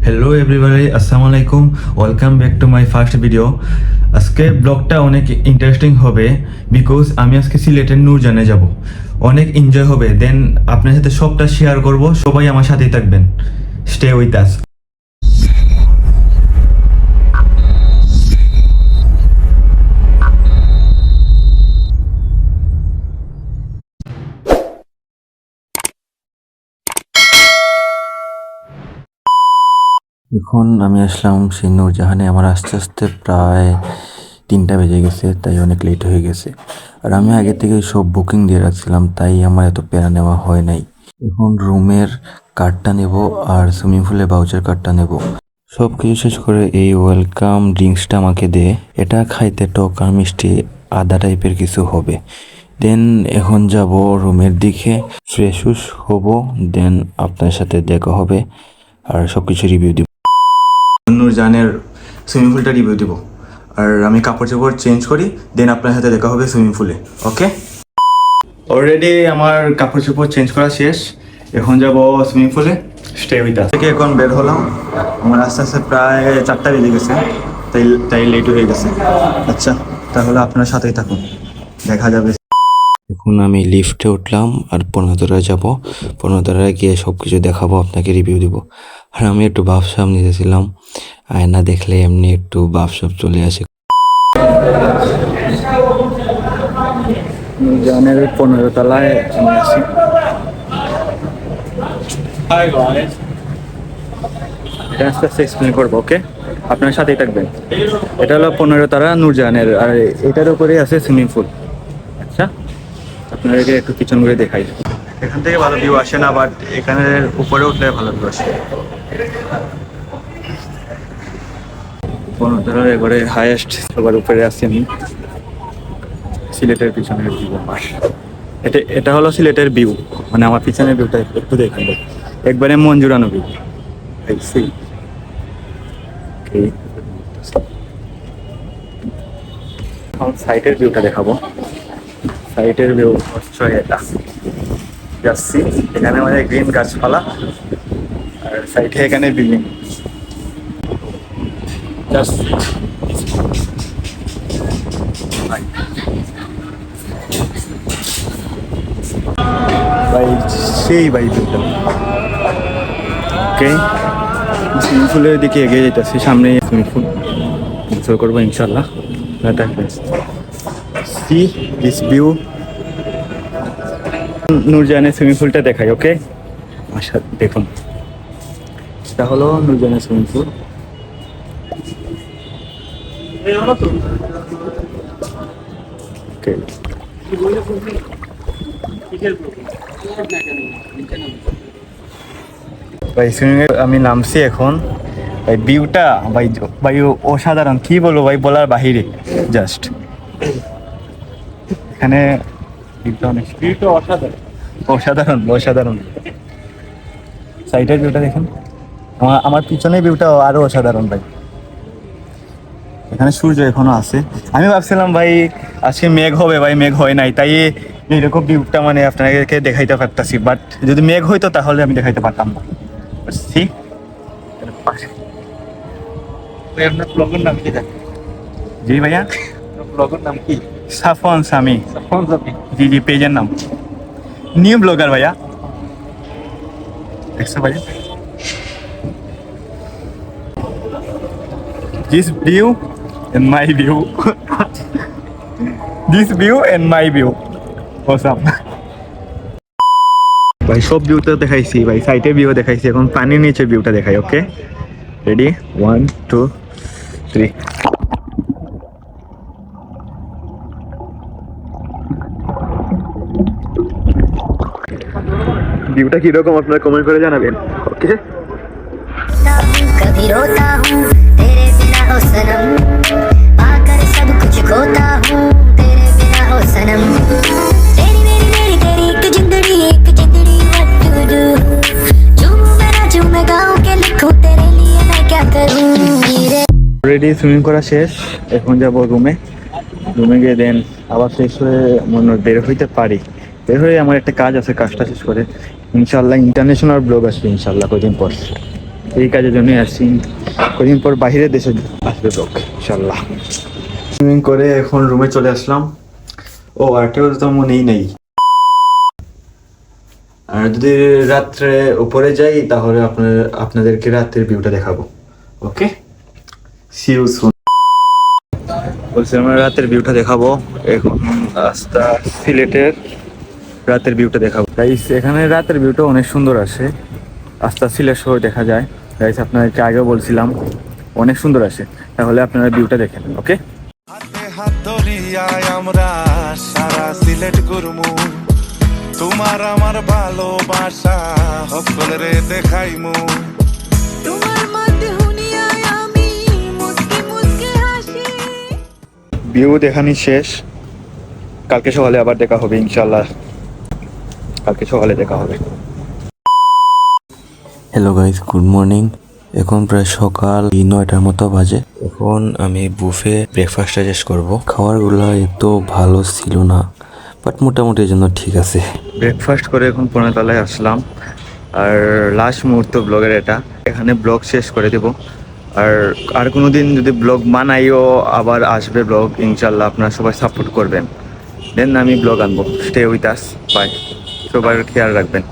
Hello everybody, আসসালামু আলাইকুম। Welcome back to my first video. আজকে ব্লগটা অনেক ইন্টারেস্টিং হবে বিকজ আমি আজকে সিলেটের নূরজানে যাব। অনেক এনজয় হবে, দেন আপনার সাথে সবটা শেয়ার করব। সবাই আমার সাথেই থাকবেন। স্টে উইথ আস। এখন আমি আসলাম সেই নূরজাহানে। আমার আস্তে আস্তে প্রায় 3টা বেজে গেছে, তাই অনেক লেট হয়ে গেছে। আর আমি আগে থেকে সব বুকিং দিয়ে রাখছিলাম, তাই আমার এত প্যারা নেওয়া হয় নাই। এখন রুমের কার্ডটা নেব আর সুইমিং পুলের ভাউচার কার্ডটা নেব। সব কিছু শেষ করে এই ওয়েলকাম ড্রিঙ্কসটা আমাকে দে। এটা খাইতে টক আর মিষ্টি আদা টাইপের কিছু হবে। দেন এখন যাব রুমের দিকে, ফ্রেশ হব, দেন আপনার সাথে দেখা হবে আর সব কিছু রিভিউ দিব। নূরজাহানের সুইমিং পুলটা রিভিউ দিব, আর আমি কাপড় চাপড় চেঞ্জ করি, দেন আপনার সাথে দেখা হবে সুইমিং পুলে। ওকে, অলরেডি আমার কাপড় চোপড় চেঞ্জ করা শেষ। এখন যাব সুইমিং পুলে। স্টে উইথ আস। থেকে এখন বের হলাম। আমার আস্তে আস্তে প্রায় 4টা বেজে গেছে, তাই লেট হয়ে গেছে। আচ্ছা, তাহলে আপনার সাথেই থাকুন, দেখা যাবে। এখন আমি লিফটে উঠলাম আর 15 যাব। 15 গিয়ে সব কিছু দেখাবো, আপনাকে রিভিউ দিব। আর আমি একটু ভাবসাব নিতেছিলাম, আয়না দেখলে এমনি একটু ভাবসাব চলে আসে। জানের 15 তলায় আমি আছি। এটা আস্তে আস্তে এক্সপ্লেন করবো, ওকে? আপনার সাথেই থাকবেন। এটা হলো 15 তলা নূরজাহানের, আর এটার উপরেই আছে সুইমিং পুল। আচ্ছা, আপনাদেরকে একটু কিচেন করে দেখাই। এখান থেকে ভালো ভিউ আসে না, বাট এখানে উপরে উঠলে ভালো ভিউ আসে। 15 তলার এবারে হাইয়েস্ট, সবার উপরে আছি আমি। সিলেটের পিছনের ভিউ আমার। এটা হলো সিলেটের ভিউ, মানে আমার পিছনের ভিউটা একটু দেখেন, একবারে মন জুড়ানো ভিউ। এখন সাইটের ভিউটা দেখাবো। সাইটের ভিউ হচ্ছে এটা। যাচ্ছি, এখানে মানে গ্রিন গাছপালা, আর সাইডে এখানে বিল্ডিং। ভাই সেই ভাই ভিউটা। ওকে, সুইমিং পুলের দিকে এগিয়ে যেতেছি, সামনে সুইমিং পুল এনজয় করবো ইনশাল্লাহ। See this view. নূরজাহানের সুইমিং পুলটা দেখাই, ওকে? আচ্ছা, দেখুন, এটা হলো নূরজাহানের সুইমিং পুল। ওকে, ভাই সুইমিং আমি নামছি এখন। ভাই ভিউটা ভাই ভাই অসাধারণ, কি বলবো ভাই, বলার বাহিরে। জাস্ট এখানে ভিউটা অসাধারণ অসাধারণ অসাধারণ। সাইডের ভিউটা দেখেন, আমার পিছনের ভিউটা আরো অসাধারণ ভাই। এখানে সূর্য এখনো আছে। আমি ভাবছিলাম ভাই আজকে মেঘ হবে, ভাই মেঘ হয় নাই, তাই এইরকম ভিউটা মানে আপনাদেরকে দেখাইতে পারতাছি। বাট যদি মেঘ হইতো তাহলে আমি দেখাইতে পারতাম না। সি ভাই, আপনার ব্লগের নাম কি? জি ভাইয়া, ব্লগের নাম কি? সাফন সামি। সাফন সামি, জি জি, পেজের নাম। নিউ ব্লগার ভাইয়া, দেখছো ভাইয়া? This view and my view. This view and my view. Awesome. ভাই সব ভিউটা দেখাইছি ভাই, সাইটের ভিউ দেখাইছি, এখন পানির নিচের ভিউটা দেখাই। ওকে, রেডি, 1 2 3। ভিউটা কিরকম আপনারা কমেন্ট করে জানাবেন, ওকে? कभी रोता हूँ तेरे बिना हो सनम, पाकर सब कुछ खोता हूँ तेरे बिना हो सनम, तेरी मेरी मेरी तेरी एक जिंदड़ी what to do, झूमूं मैं नाचूं मैं गाऊं के लिखूं तेरे लिए मैं क्या करूँ रे। অলরেডি সুইমিং করা শেষ, এখন যাব রুমে। রুমে গিয়ে দেন আবার ফ্রেশ হয়ে মনে বের হইতে পারি। বের হয়ে আমার একটা কাজ আছে, কাজটা শেষ করে ইনশাল্লাহ ইন্টারন্যাশনাল ব্লগ আসবে ইনশাল্লাহ কদিন পর। এই কাজের জন্যই আসছি। কদিন পর বাইরের দেশে আসবে ব্লগ ইনশাল্লাহ। সুইমিং করে এখন রুমে চলে আসলাম। ও আরেকটা কথা তো মনেই নেই, আর যদি রাত্রে উপরে যাই তাহলে আপনাদেরকে রাতের ভিউটা দেখাবো। ওকে, সি ইউ সুন। বলছি আমরা রাতের ভিউটা দেখাবো এখন। রাস্তা সিলেটের রাতের ভিউটা দেখাবো গাইস। এখানে রাতের ভিউটা অনেক সুন্দর আসে, আস্তা সিলেট শহর দেখা যায় গাইস। আপনাদেরকে আগেও বলছিলাম অনেক সুন্দর আসে, তাহলে আপনারা ভিউটা দেখেন। ওকে, হাতে হাত ধরিয়ায় আমরা সারা সিলেট ঘুরমু, তোমার আমার ভালোবাসা সকলেরে দেখাইমু। তোমার মধ্যে হুনিয়ায় আমি মুস্কি মুস্কি হাসি। ভিউ দেখানি শেষ, কালকে সকালে আবার দেখা হবে ইনশাল্লাহ। কালকে সকালে দেখা হবে। Hello guys, good morning. এখন প্রায় সকাল 9টার মতো বাজে। এখন আমি বুফে ব্রেকফাস্টটা শেষ করবো। খাবারগুলো এত ভালো ছিল না, বাট মোটামুটি এই জন্য ঠিক আছে। ব্রেকফাস্ট করে এখন পুনাতলায় আসলাম, আর লাস্ট মুহূর্ত ব্লগের এটা, এখানে ব্লগ শেষ করে দেব। আর কোনো দিন যদি ব্লগ বানাইও আবার আসবে ব্লগ ইনশাল্লাহ। আপনারা সবাই সাপোর্ট করবেন, দেন আমি ব্লগ আনবো। Stay with us, bye. সবার খেয়াল রাখবেন।